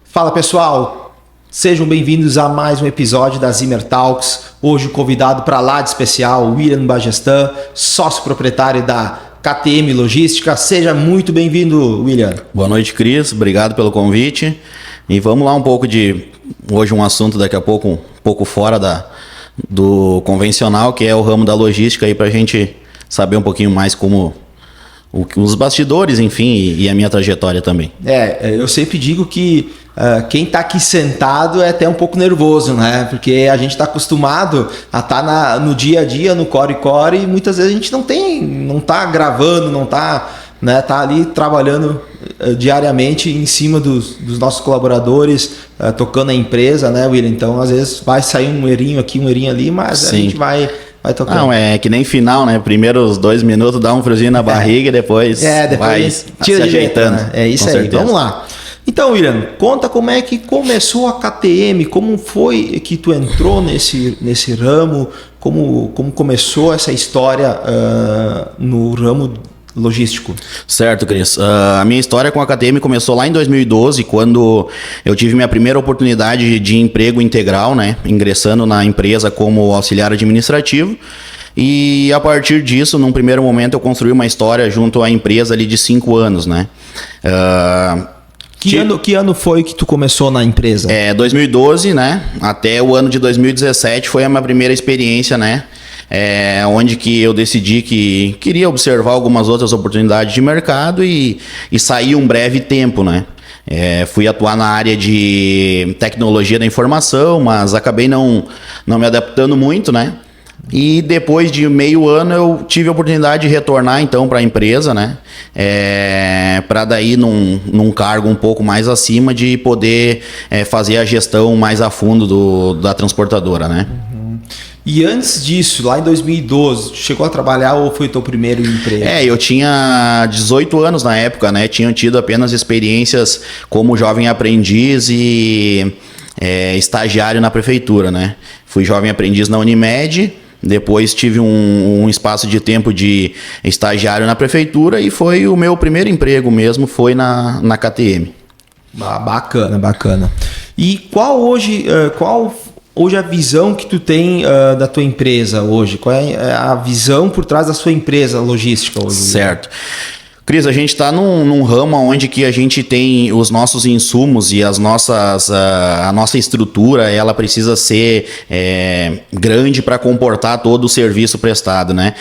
Fala pessoal, sejam bem-vindos a mais um episódio da Zimmer Talks. Hoje o convidado para lá de especial, William Bagestan, sócio proprietário da KTM Logística. Seja muito bem-vindo, William. Boa noite, Cris. Obrigado pelo convite. E vamos lá hoje um assunto daqui a pouco, um pouco fora do convencional, que é o ramo da logística, aí para a gente saber um pouquinho mais como os bastidores, enfim, e a minha trajetória também. Eu sempre digo que quem está aqui sentado é até um pouco nervoso, né? Porque a gente está acostumado a estar no dia a dia, no core-core, e muitas vezes a gente não está gravando, não está, né, tá ali trabalhando diariamente em cima dos nossos colaboradores, tocando a empresa, né, William? Então, às vezes vai sair um erinho aqui, um erinho ali, mas Sim. A gente vai tocando. Não, é que nem final, né? Primeiro os 2 minutos dá um friozinho na barriga e depois vai tira se ajeitando. Né? É isso aí, certeza. Vamos lá. Então, William, conta como é que começou a KTM, como foi que tu entrou nesse ramo, como começou essa história no ramo logístico. Certo, Cris. A minha história com a KTM começou lá em 2012, quando eu tive minha primeira oportunidade de emprego integral, né? Ingressando na empresa como auxiliar administrativo. E a partir disso, num primeiro momento, eu construí uma história junto à empresa ali de 5 anos, né? Que ano foi que tu começou na empresa? 2012, né? Até o ano de 2017 foi a minha primeira experiência, né? Onde que eu decidi que queria observar algumas outras oportunidades de mercado e sair um breve tempo, né? Fui atuar na área de tecnologia da informação, mas acabei não me adaptando muito, né? E depois de meio ano eu tive a oportunidade de retornar então para a empresa, né? Para daí num cargo um pouco mais acima de poder fazer a gestão mais a fundo da transportadora, né? E antes disso, lá em 2012, chegou a trabalhar ou foi teu primeiro emprego? Eu tinha 18 anos na época, né? Tinha tido apenas experiências como jovem aprendiz e estagiário na prefeitura, né? Fui jovem aprendiz na Unimed, depois tive um espaço de tempo de estagiário na prefeitura e foi o meu primeiro emprego mesmo, foi na KTM. Bacana. E qual hoje a visão que tu tem da tua empresa hoje? Qual é a visão por trás da sua empresa logística hoje? Certo. Cris, a gente está num ramo onde que a gente tem os nossos insumos e a nossa estrutura, ela precisa ser grande para comportar todo o serviço prestado, né?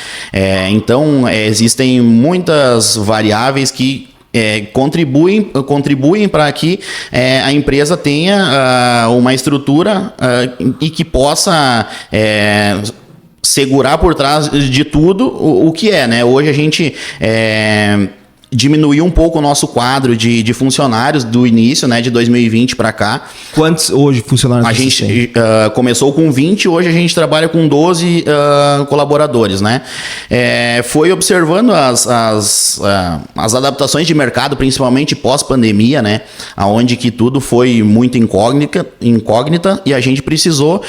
Então, existem muitas variáveis que contribuem para que a empresa tenha uma estrutura e que possa segurar por trás de tudo o que né? Hoje a gente diminuiu um pouco o nosso quadro de funcionários do início, né, de 2020 para cá. Quantos hoje funcionários a gente começou com 20, hoje a gente trabalha com 12 colaboradores, né? Foi observando as adaptações de mercado, principalmente pós-pandemia, né? Onde que tudo foi muito incógnita e a gente precisou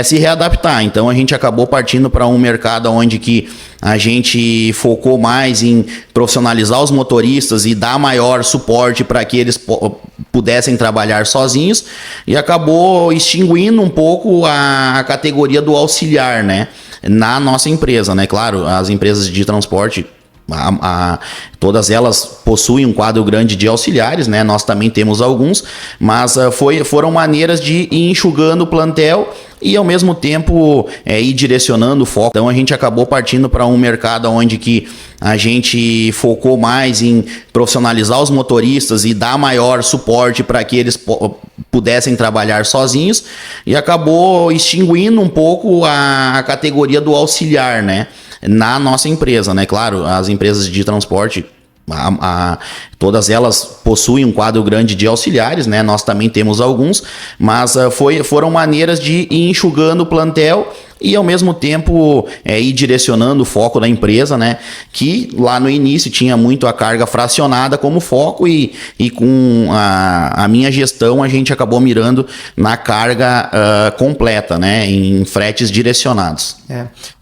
se readaptar. Então a gente acabou partindo para um mercado onde que a gente focou mais em profissionalizar os motoristas e dar maior suporte para que eles pudessem trabalhar sozinhos e acabou extinguindo um pouco a categoria do auxiliar, né, na nossa empresa, né? Claro, as empresas de transporte, todas elas possuem um quadro grande de auxiliares, né? Nós também temos alguns, mas foram maneiras de ir enxugando o plantel e ao mesmo tempo ir direcionando o foco. Então a gente acabou partindo para um mercado onde que a gente focou mais em profissionalizar os motoristas e dar maior suporte para que eles pudessem trabalhar sozinhos e acabou extinguindo um pouco a categoria do auxiliar, né, na nossa empresa, né? Claro, as empresas de transporte, todas elas possuem um quadro grande de auxiliares, né? Nós também temos alguns, mas foram maneiras de ir enxugando o plantel e ao mesmo tempo ir direcionando o foco da empresa, né? Que lá no início tinha muito a carga fracionada como foco e com a minha gestão a gente acabou mirando na carga completa, né? Em fretes direcionados.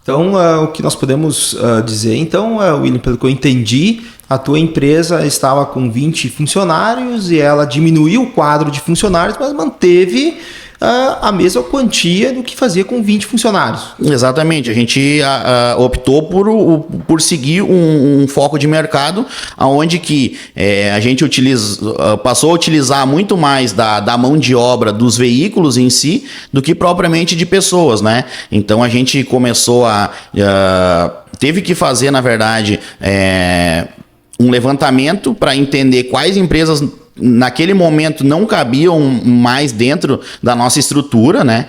Então, o que nós podemos dizer, então, William, pelo que eu entendi, a tua empresa estava com 20 funcionários e ela diminuiu o quadro de funcionários, mas manteve a mesma quantia do que fazia com 20 funcionários. Exatamente, a gente optou por seguir um foco de mercado onde que a gente passou a utilizar muito mais da mão de obra dos veículos em si do que propriamente de pessoas, né? Então a gente começou teve que fazer, na verdade, um levantamento para entender quais empresas naquele momento não cabiam mais dentro da nossa estrutura, né?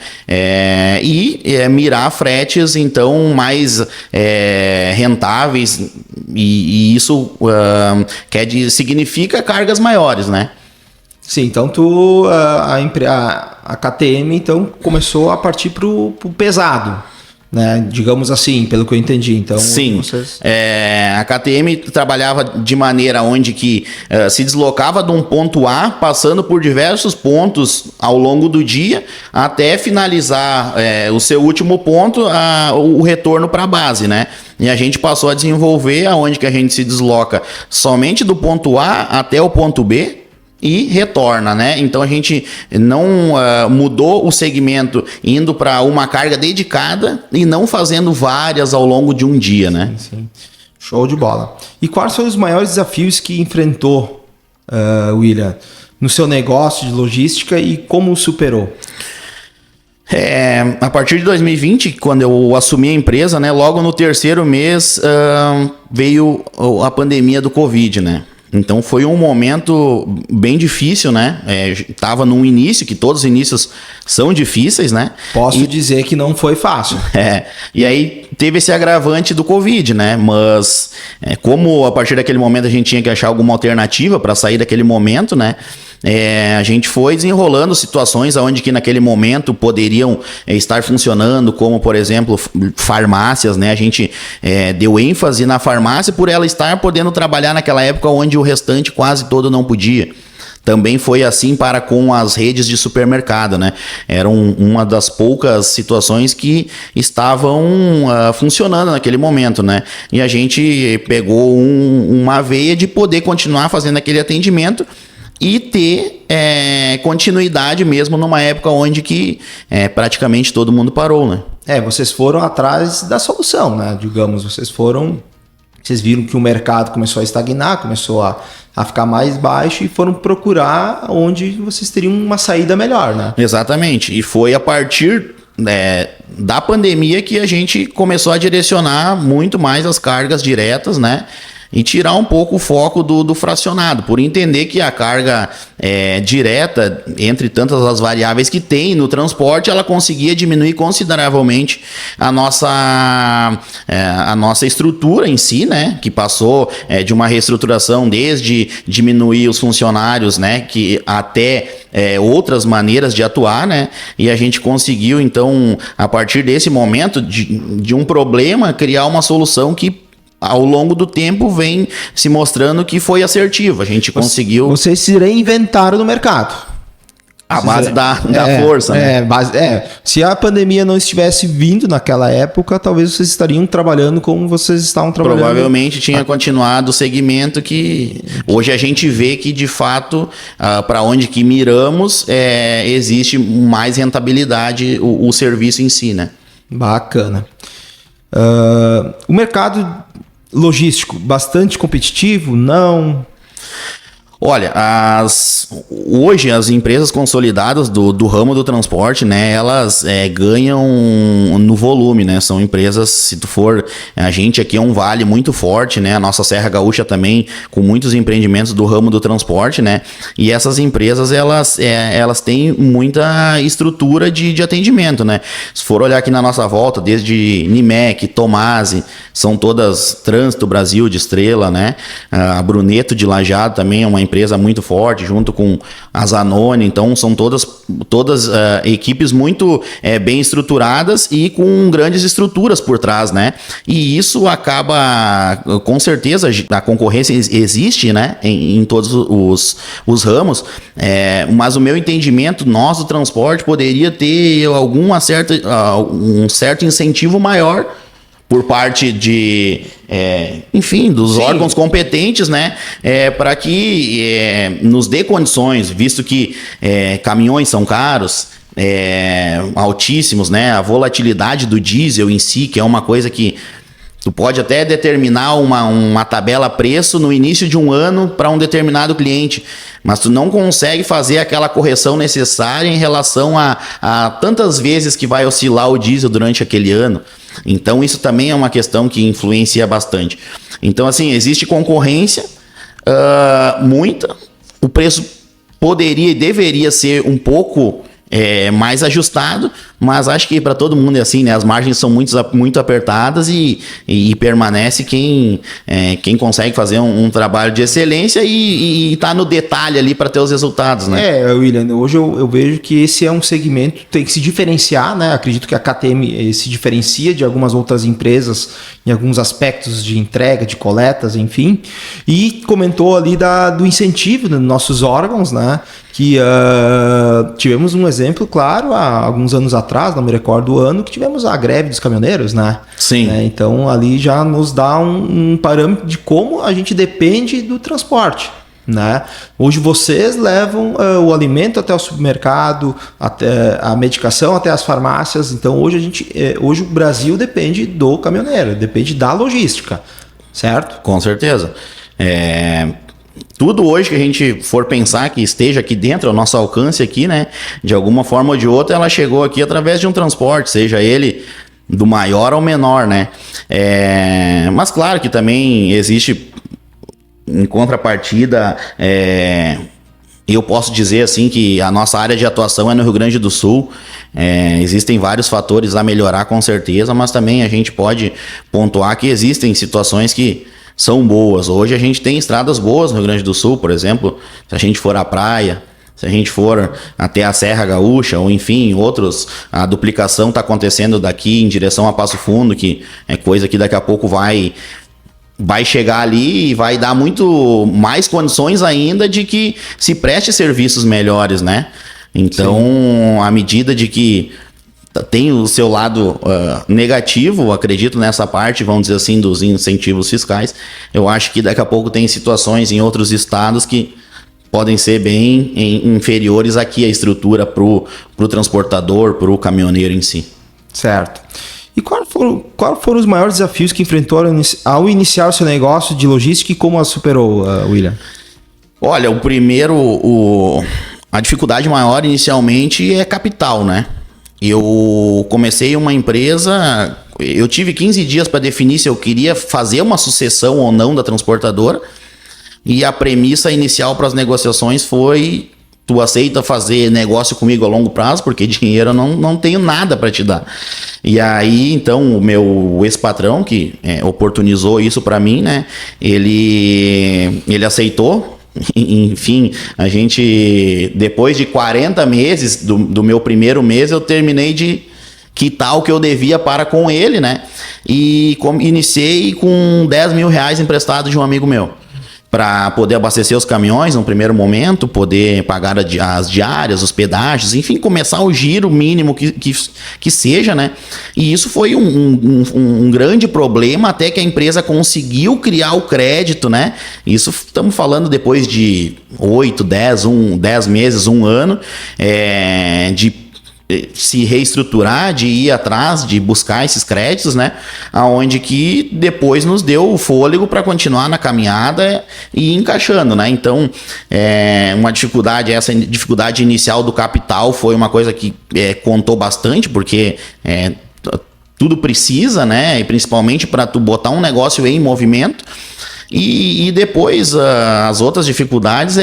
Mirar fretes então mais rentáveis e isso significa cargas maiores, né? Sim, então a KTM então começou a partir pro pesado, né? Digamos assim, pelo que eu entendi. Então, sim, a KTM trabalhava de maneira onde que se deslocava de um ponto A, passando por diversos pontos ao longo do dia, até finalizar o seu último ponto, o retorno para a base, né? E a gente passou a desenvolver aonde que a gente se desloca somente do ponto A até o ponto B, e retorna, né? Então a gente não mudou o segmento indo para uma carga dedicada e não fazendo várias ao longo de um dia, né? Sim. Show de bola. E quais foram os maiores desafios que enfrentou, William, no seu negócio de logística e como superou? A partir de 2020, quando eu assumi a empresa, né? Logo no terceiro mês veio a pandemia do Covid, né? Então foi um momento bem difícil, né? Tava num início, que todos os inícios são difíceis, né? Posso dizer que não foi fácil. E aí teve esse agravante do Covid, né? Mas como a partir daquele momento a gente tinha que achar alguma alternativa para sair daquele momento, né? A gente foi desenrolando situações onde que naquele momento poderiam estar funcionando, como por exemplo farmácias, né? A gente deu ênfase na farmácia por ela estar podendo trabalhar naquela época onde o restante quase todo não podia. Também foi assim para com as redes de supermercado, né? Era uma das poucas situações que estavam funcionando naquele momento, né? E a gente pegou uma veia de poder continuar fazendo aquele atendimento e ter continuidade mesmo numa época onde que praticamente todo mundo parou, né? Vocês foram atrás da solução, né? Digamos, vocês viram que o mercado começou a estagnar, começou a ficar mais baixo e foram procurar onde vocês teriam uma saída melhor, né? Exatamente. E foi a partir da pandemia que a gente começou a direcionar muito mais as cargas diretas, né? E tirar um pouco o foco do fracionado, por entender que a carga direta, entre tantas as variáveis que tem no transporte, ela conseguia diminuir consideravelmente a nossa estrutura em si, né? Que passou de uma reestruturação desde diminuir os funcionários, né? Que até outras maneiras de atuar, né? E a gente conseguiu, então, a partir desse momento de um problema, criar uma solução que ao longo do tempo vem se mostrando que foi assertivo. A gente conseguiu... Vocês se reinventaram no mercado. A base da força, né? Se a pandemia não estivesse vindo naquela época, talvez vocês estariam trabalhando como vocês estavam trabalhando. Provavelmente tinha continuado o segmento que hoje a gente vê que, de fato, para onde que miramos, existe mais rentabilidade o serviço em si, né? Bacana. O mercado logístico, bastante competitivo? Não? Olha, hoje as empresas consolidadas do ramo do transporte, né, elas ganham no volume, né, são empresas, se tu for, a gente aqui é um vale muito forte, né, a nossa Serra Gaúcha também, com muitos empreendimentos do ramo do transporte, né, e essas empresas, elas têm muita estrutura de atendimento, né, se for olhar aqui na nossa volta, desde Nimec, Tomasi, são todas Trânsito Brasil de Estrela, né, a Bruneto de Lajeado também é uma empresa muito forte, junto com a Zanoni, então são todas equipes muito bem estruturadas e com grandes estruturas por trás, né? E isso acaba, com certeza, a concorrência existe, né? Em todos os ramos, mas o meu entendimento, nós do transporte, poderia ter um certo incentivo maior por parte de, enfim, dos órgãos competentes, né, para que nos dê condições, visto que caminhões são caros, altíssimos, né, a volatilidade do diesel em si, que é uma coisa que tu pode até determinar uma tabela preço no início de um ano para um determinado cliente, mas tu não consegue fazer aquela correção necessária em relação a tantas vezes que vai oscilar o diesel durante aquele ano. Então isso também é uma questão que influencia bastante. Então assim, existe concorrência, muita, o preço poderia e deveria ser um pouco mais ajustado, mas acho que para todo mundo é assim, né? As margens são muito apertadas e permanece quem consegue fazer um trabalho de excelência e tá no detalhe ali para ter os resultados, né? William, hoje eu vejo que esse é um segmento que tem que se diferenciar, né? Acredito que a KTM se diferencia de algumas outras empresas em alguns aspectos de entrega, de coletas, enfim. E comentou ali do incentivo dos nossos órgãos, né? Que tivemos um exemplo, claro, há alguns anos atrás, não me recordo o ano, que tivemos a greve dos caminhoneiros, né? Sim. Então ali já nos dá um parâmetro de como a gente depende do transporte, né? Hoje vocês levam o alimento até o supermercado, até a medicação até as farmácias. Então hoje o Brasil depende do caminhoneiro, depende da logística, certo? Com certeza. Tudo hoje que a gente for pensar que esteja aqui dentro, ao nosso alcance aqui, né? De alguma forma ou de outra, ela chegou aqui através de um transporte, seja ele do maior ao menor, né? Mas claro que também existe, em contrapartida, eu posso dizer assim que a nossa área de atuação é no Rio Grande do Sul. Existem vários fatores a melhorar com certeza, mas também a gente pode pontuar que existem situações que são boas. Hoje a gente tem estradas boas no Rio Grande do Sul, por exemplo, se a gente for à praia, se a gente for até a Serra Gaúcha, ou enfim, outros, a duplicação está acontecendo daqui em direção a Passo Fundo, que é coisa que daqui a pouco vai chegar ali e vai dar muito mais condições ainda de que se preste serviços melhores, né? Então, sim, à medida de que tem o seu lado negativo, acredito nessa parte, vamos dizer assim, dos incentivos fiscais. Eu acho que daqui a pouco tem situações em outros estados que podem ser bem inferiores aqui a estrutura para o transportador, para o caminhoneiro em si. Certo. E qual foram os maiores desafios que enfrentou ao iniciar o seu negócio de logística e como a superou, William? Olha, o primeiro, a dificuldade maior inicialmente é capital, né? Eu comecei uma empresa, eu tive 15 dias para definir se eu queria fazer uma sucessão ou não da transportadora, e a premissa inicial para as negociações foi: tu aceita fazer negócio comigo a longo prazo, porque dinheiro eu não tenho nada para te dar. E aí, então, o meu ex-patrão, que oportunizou isso para mim, né, ele aceitou. Enfim, a gente, depois de 40 meses do meu primeiro mês, eu terminei de quitar o que eu devia para com ele, né? E iniciei com 10 mil reais emprestado de um amigo meu, para poder abastecer os caminhões no primeiro momento, poder pagar as diárias, os pedágios, enfim, começar o giro mínimo que seja, né? E isso foi um grande problema até que a empresa conseguiu criar o crédito, né? Isso estamos falando depois de 8, 10 meses, um ano, de se reestruturar, de ir atrás, de buscar esses créditos, né? Aonde que depois nos deu o fôlego para continuar na caminhada e ir encaixando, né? Então, essa dificuldade inicial do capital foi uma coisa que contou bastante, porque tudo precisa, né? E principalmente para tu botar um negócio em movimento. E depois as outras dificuldades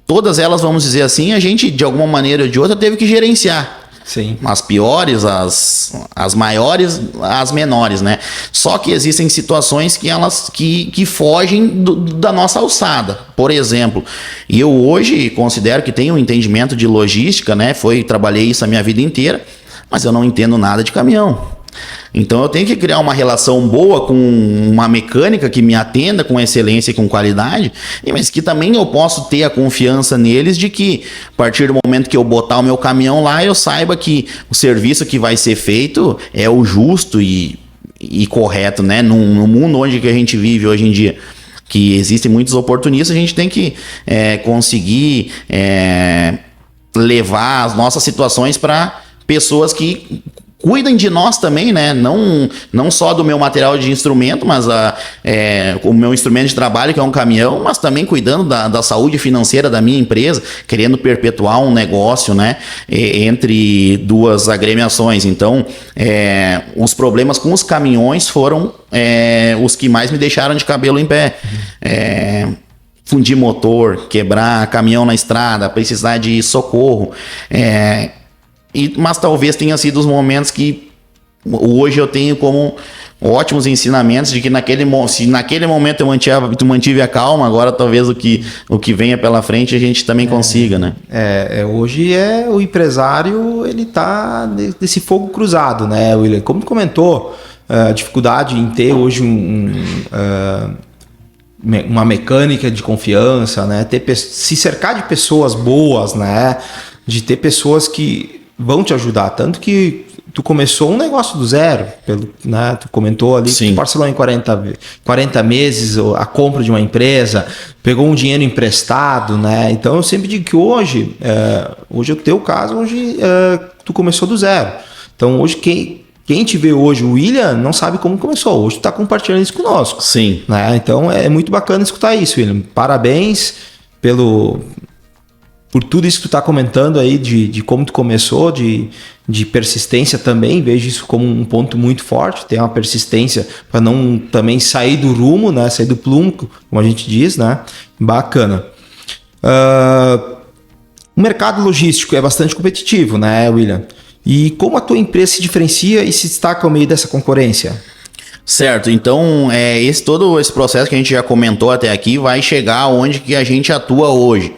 todas elas, vamos dizer assim, a gente, de alguma maneira ou de outra, teve que gerenciar. Sim. As piores, as maiores, as menores, né? Só que existem situações que fogem da nossa alçada. Por exemplo, eu hoje considero que tenho um entendimento de logística, né? Trabalhei isso a minha vida inteira, mas eu não entendo nada de caminhão. Então eu tenho que criar uma relação boa com uma mecânica que me atenda com excelência e com qualidade, mas que também eu posso ter a confiança neles de que a partir do momento que eu botar o meu caminhão lá, eu saiba que o serviço que vai ser feito é o justo e correto, né? No mundo onde que a gente vive hoje em dia, que existem muitos oportunistas, a gente tem que conseguir levar as nossas situações para pessoas que cuidem de nós também, né? Não só do meu material de instrumento, mas o meu instrumento de trabalho, que é um caminhão, mas também cuidando da saúde financeira da minha empresa, querendo perpetuar um negócio, né? Entre duas agremiações. Então, os problemas com os caminhões foram os que mais me deixaram de cabelo em pé. Fundir motor, quebrar caminhão na estrada, precisar de socorro. Mas talvez tenha sido os momentos que hoje eu tenho como ótimos ensinamentos de que se naquele momento eu mantive a calma, agora talvez o que venha pela frente a gente também consiga, né? Hoje o empresário, ele tá nesse fogo cruzado, né, William? Como tu comentou, a dificuldade em ter hoje uma mecânica de confiança, né? Se cercar de pessoas boas, né? De ter pessoas que vão te ajudar, tanto que tu começou um negócio do zero, né? Tu comentou ali que tu parcelou em 40 meses a compra de uma empresa, pegou um dinheiro emprestado, né? Então eu sempre digo que hoje o teu caso, tu começou do zero. Então hoje quem te vê hoje, o William, não sabe como começou. Hoje tu tá compartilhando isso conosco. Sim. Né? Então é muito bacana escutar isso, William. Parabéns por tudo isso que tu tá comentando aí, de como tu começou, de persistência também. Vejo isso como um ponto muito forte, ter uma persistência para não também sair do rumo, né? Sair do plumo, como a gente diz, né? Bacana. O mercado logístico é bastante competitivo, né, William? E como a tua empresa se diferencia e se destaca ao meio dessa concorrência? Certo, então todo esse processo que a gente já comentou até aqui vai chegar onde que a gente atua hoje.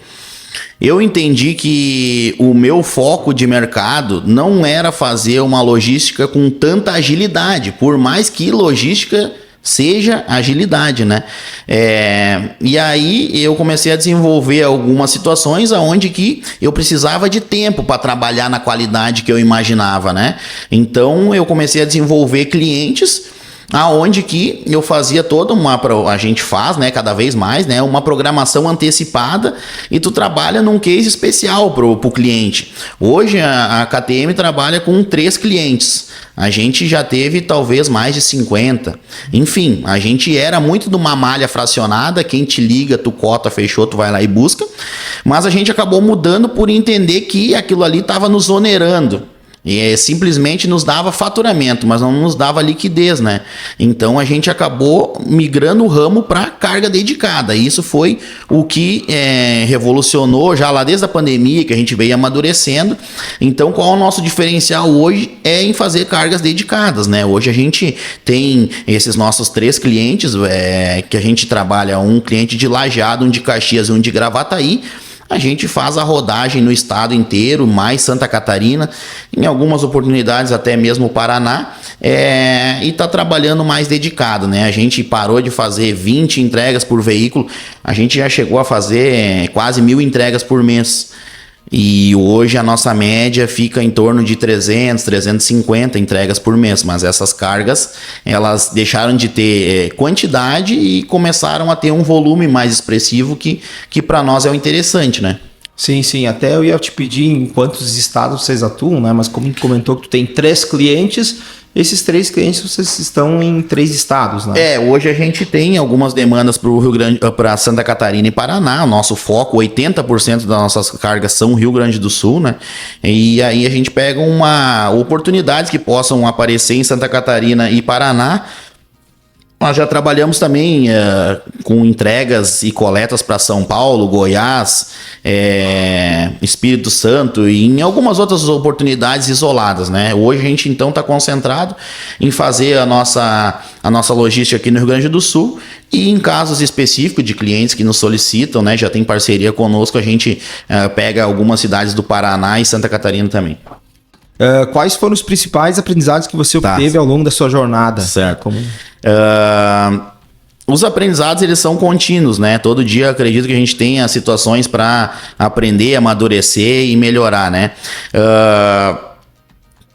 Eu entendi que o meu foco de mercado não era fazer uma logística com tanta agilidade, por mais que logística seja agilidade, né? E aí eu comecei a desenvolver algumas situações onde que eu precisava de tempo para trabalhar na qualidade que eu imaginava, né? Então eu comecei a desenvolver clientes aonde que eu fazia a gente faz, né, cada vez mais, né, uma programação antecipada e tu trabalha num case especial pro cliente. Hoje a KTM trabalha com 3 clientes. A gente já teve talvez mais de 50. Enfim, a gente era muito de uma malha fracionada, quem te liga, tu cota, fechou, tu vai lá e busca. Mas a gente acabou mudando por entender que aquilo ali estava nos onerando. E simplesmente nos dava faturamento, mas não nos dava liquidez, né? Então a gente acabou migrando o ramo para carga dedicada. E isso foi o que revolucionou já lá desde a pandemia, que a gente veio amadurecendo. Então qual é o nosso diferencial hoje? É em fazer cargas dedicadas, né? Hoje a gente tem esses nossos 3 clientes, que a gente trabalha, um cliente de Lajeado, um de Caxias e um de Gravataí. A gente faz a rodagem no estado inteiro, mais Santa Catarina, em algumas oportunidades até mesmo o Paraná, e está trabalhando mais dedicado, né? A gente parou de fazer 20 entregas por veículo, a gente já chegou a fazer quase 1.000 entregas por mês. E hoje a nossa média fica em torno de 300, 350 entregas por mês, mas essas cargas, elas deixaram de ter quantidade e começaram a ter um volume mais expressivo que para nós é o interessante, né? Sim, sim. Até eu ia te pedir em quantos estados vocês atuam, né? Mas como tu comentou que tu tem 3 clientes, esses 3 clientes vocês estão em 3 estados, né? Hoje a gente tem algumas demandas para Santa Catarina e Paraná. O nosso foco, 80% das nossas cargas são Rio Grande do Sul, né? E aí a gente pega oportunidades que possam aparecer em Santa Catarina e Paraná. Nós já trabalhamos também com entregas e coletas para São Paulo, Goiás, Espírito Santo e em algumas outras oportunidades isoladas, né? Hoje a gente então está concentrado em fazer a nossa logística aqui no Rio Grande do Sul e em casos específicos de clientes que nos solicitam, né? Já tem parceria conosco, a gente pega algumas cidades do Paraná e Santa Catarina também. quais foram os principais aprendizados que você obteve ao longo da sua jornada? Certo. Os aprendizados, eles são contínuos, né? Todo dia acredito que a gente tenha situações para aprender, amadurecer e melhorar, né?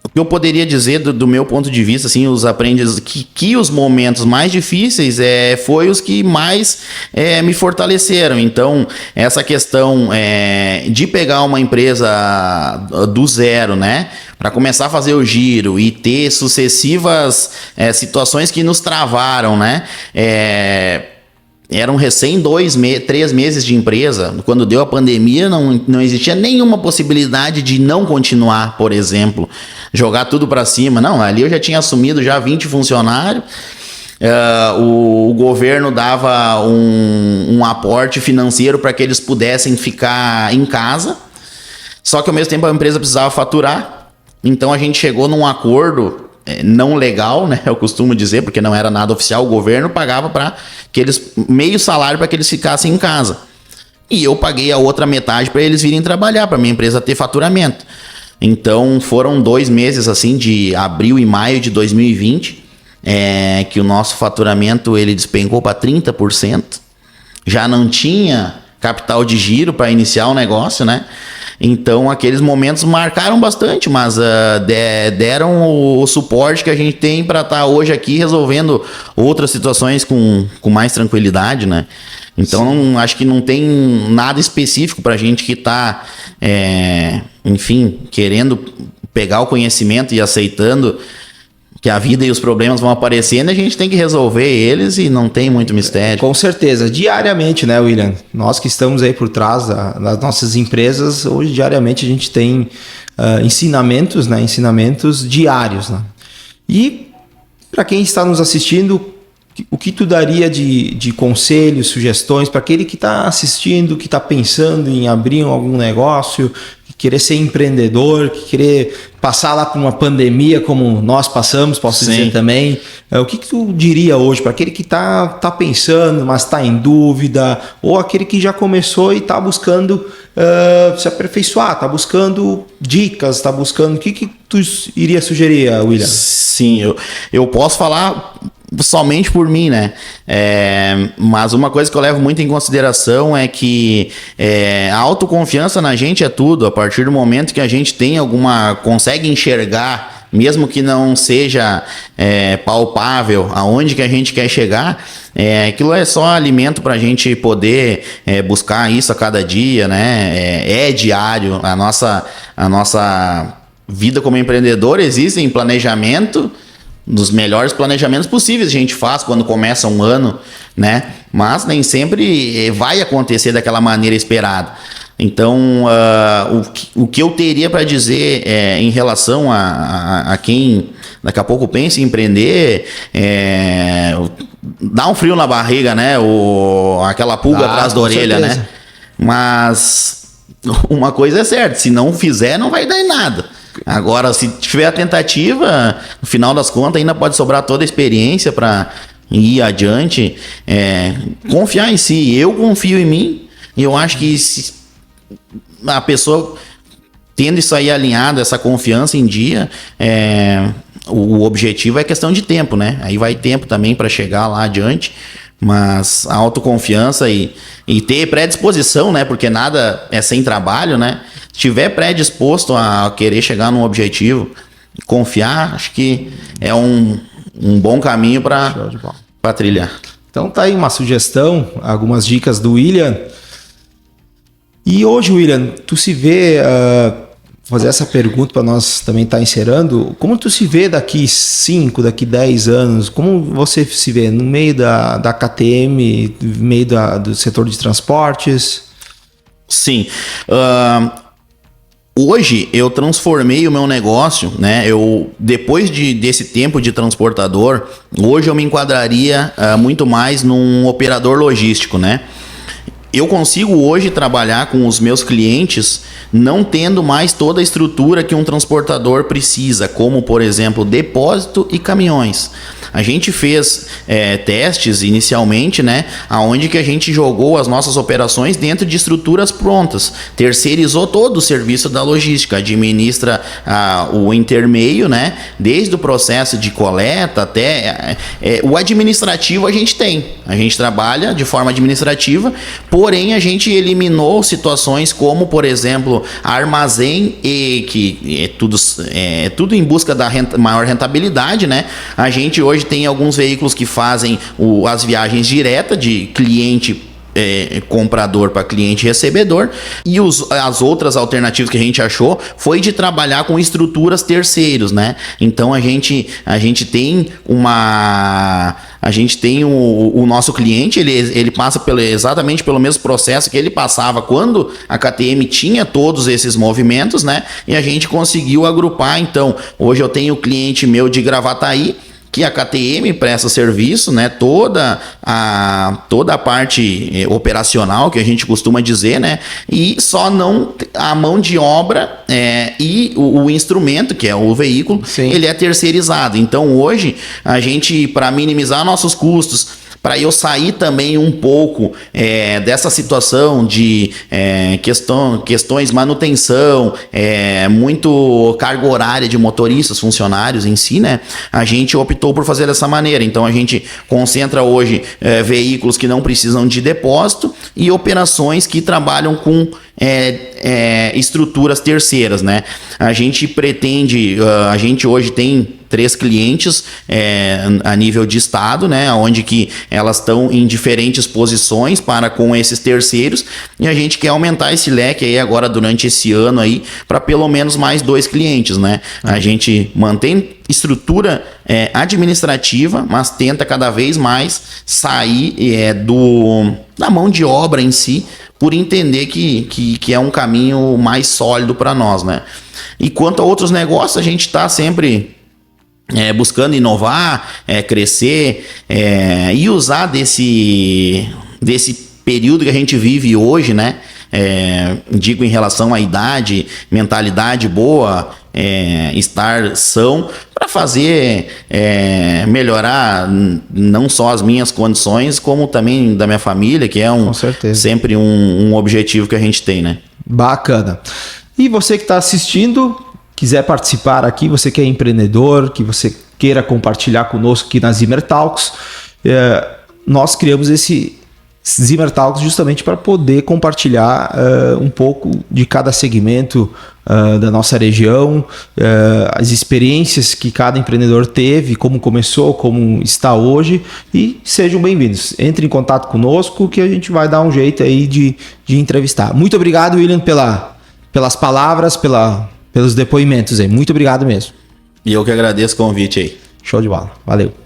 O que eu poderia dizer do meu ponto de vista, assim, os aprendizados, que os momentos mais difíceis foi os que mais me fortaleceram. Então, essa questão de pegar uma empresa do zero, né, para começar a fazer o giro e ter sucessivas situações que nos travaram, né, eram recém 3 meses de empresa. Quando deu a pandemia, não existia nenhuma possibilidade de não continuar, por exemplo. Jogar tudo para cima. Não, ali eu já tinha assumido já 20 funcionários. O governo dava um aporte financeiro para que eles pudessem ficar em casa. Só que ao mesmo tempo a empresa precisava faturar. Então a gente chegou num acordo não legal, né? Eu costumo dizer, porque não era nada oficial, o governo pagava para que eles meio salário para que eles ficassem em casa. E eu paguei a outra metade para eles virem trabalhar, para minha empresa ter faturamento. Então foram 2 meses assim, de abril e maio de 2020, que o nosso faturamento ele despencou para 30%. Já não tinha capital de giro para iniciar o negócio, né? Então aqueles momentos marcaram bastante, mas deram o suporte que a gente tem para estar hoje aqui resolvendo outras situações com mais tranquilidade, né? Então acho que não tem nada específico para a gente que está, enfim, querendo pegar o conhecimento e aceitando que a vida e os problemas vão aparecendo, a gente tem que resolver eles e não tem muito mistério. Com certeza, diariamente, né, William? Nós que estamos aí por trás das nossas empresas, hoje diariamente a gente tem ensinamentos, né? Ensinamentos diários, né? E para quem está nos assistindo, o que tu daria de conselhos, sugestões para aquele que está assistindo, que está pensando em abrir algum negócio, querer ser empreendedor, querer passar lá por uma pandemia como nós passamos, posso dizer também. O que tu diria hoje para aquele que está pensando, mas está em dúvida, ou aquele que já começou e está buscando se aperfeiçoar, está buscando dicas, está buscando... O que tu iria sugerir, William? Sim, eu posso falar somente por mim, né? Mas uma coisa que eu levo muito em consideração é que a autoconfiança na gente é tudo. A partir do momento que a gente tem consegue enxergar, mesmo que não seja palpável, aonde que a gente quer chegar, aquilo é só alimento para a gente poder buscar isso a cada dia, né? É diário. A nossa vida como empreendedor existe em planejamento, dos melhores planejamentos possíveis a gente faz quando começa um ano, né? Mas nem sempre vai acontecer daquela maneira esperada. Então, o que eu teria para dizer em relação a quem daqui a pouco pensa em empreender, dá um frio na barriga, né? Aquela pulga atrás da orelha, certeza, né? Mas uma coisa é certa, se não fizer, não vai dar em nada. Agora, se tiver a tentativa, no final das contas, ainda pode sobrar toda a experiência para ir adiante. Confiar em si. Eu confio em mim. E eu acho que a pessoa tendo isso aí alinhado, essa confiança em dia, o objetivo é questão de tempo, né? Aí vai tempo também para chegar lá adiante. Mas a autoconfiança e ter predisposição, né? Porque nada é sem trabalho, né? Se tiver predisposto a querer chegar num objetivo, confiar, acho que é um bom caminho para trilhar. Então tá aí uma sugestão, algumas dicas do William. E hoje, William, tu se vê... fazer essa pergunta para nós também estar encerrando. Como tu se vê daqui 5, daqui 10 anos? Como você se vê no meio da KTM, no meio do setor de transportes? Sim. Hoje eu transformei o meu negócio, né? Depois desse tempo de transportador, hoje eu me enquadraria muito mais num operador logístico, né? eu consigo hoje trabalhar com os meus clientes não tendo mais toda a estrutura que um transportador precisa, como, por exemplo, depósito e caminhões. A gente fez testes inicialmente, né, aonde que a gente jogou as nossas operações dentro de estruturas prontas, terceirizou todo o serviço da logística, administra o intermeio, né, desde o processo de coleta até o administrativo a gente trabalha de forma administrativa, porém a gente eliminou situações como, por exemplo, armazém que é tudo em busca da maior rentabilidade, né? A gente hoje tem alguns veículos que fazem as viagens diretas de cliente comprador para cliente recebedor, e as outras alternativas que a gente achou foi de trabalhar com estruturas terceiros, né? Então a gente tem o nosso cliente, ele passa exatamente pelo mesmo processo que ele passava quando a KTM tinha todos esses movimentos, né? E a gente conseguiu agrupar. Então hoje eu tenho cliente meu de Gravataí, que a KTM presta serviço, né? Toda a parte operacional, que a gente costuma dizer, né? E só não a mão de obra e o instrumento, que é o veículo, sim, ele é terceirizado. Então hoje a gente, para minimizar nossos custos, para eu sair também um pouco dessa situação de questões manutenção, muito carga horária de motoristas, funcionários em si, né? A gente optou por fazer dessa maneira. Então a gente concentra hoje veículos que não precisam de depósito e operações que trabalham com estruturas terceiras, né? A gente pretende, a gente hoje tem 3 clientes a nível de estado, né, onde que elas estão em diferentes posições para com esses terceiros, e a gente quer aumentar esse leque aí agora durante esse ano aí para pelo menos mais 2 clientes, né? A gente mantém estrutura administrativa, mas tenta cada vez mais sair da mão de obra em si, por entender que é um caminho mais sólido para nós, né? E quanto a outros negócios, a gente está sempre buscando inovar, crescer e usar desse período que a gente vive hoje, né? Digo em relação à idade, mentalidade boa, estar são, para fazer melhorar não só as minhas condições, como também da minha família, que é sempre um objetivo que a gente tem, né? Bacana. E você que está assistindo, quiser participar aqui, você que é empreendedor, que você queira compartilhar conosco aqui na Zimmer Talks, nós criamos esse Zimmer Talks justamente para poder compartilhar um pouco de cada segmento da nossa região, as experiências que cada empreendedor teve, como começou, como está hoje, e sejam bem-vindos. Entre em contato conosco que a gente vai dar um jeito aí de entrevistar. Muito obrigado, William, pelas palavras, pelos depoimentos aí. Muito obrigado mesmo. E eu que agradeço o convite aí. Show de bola. Valeu.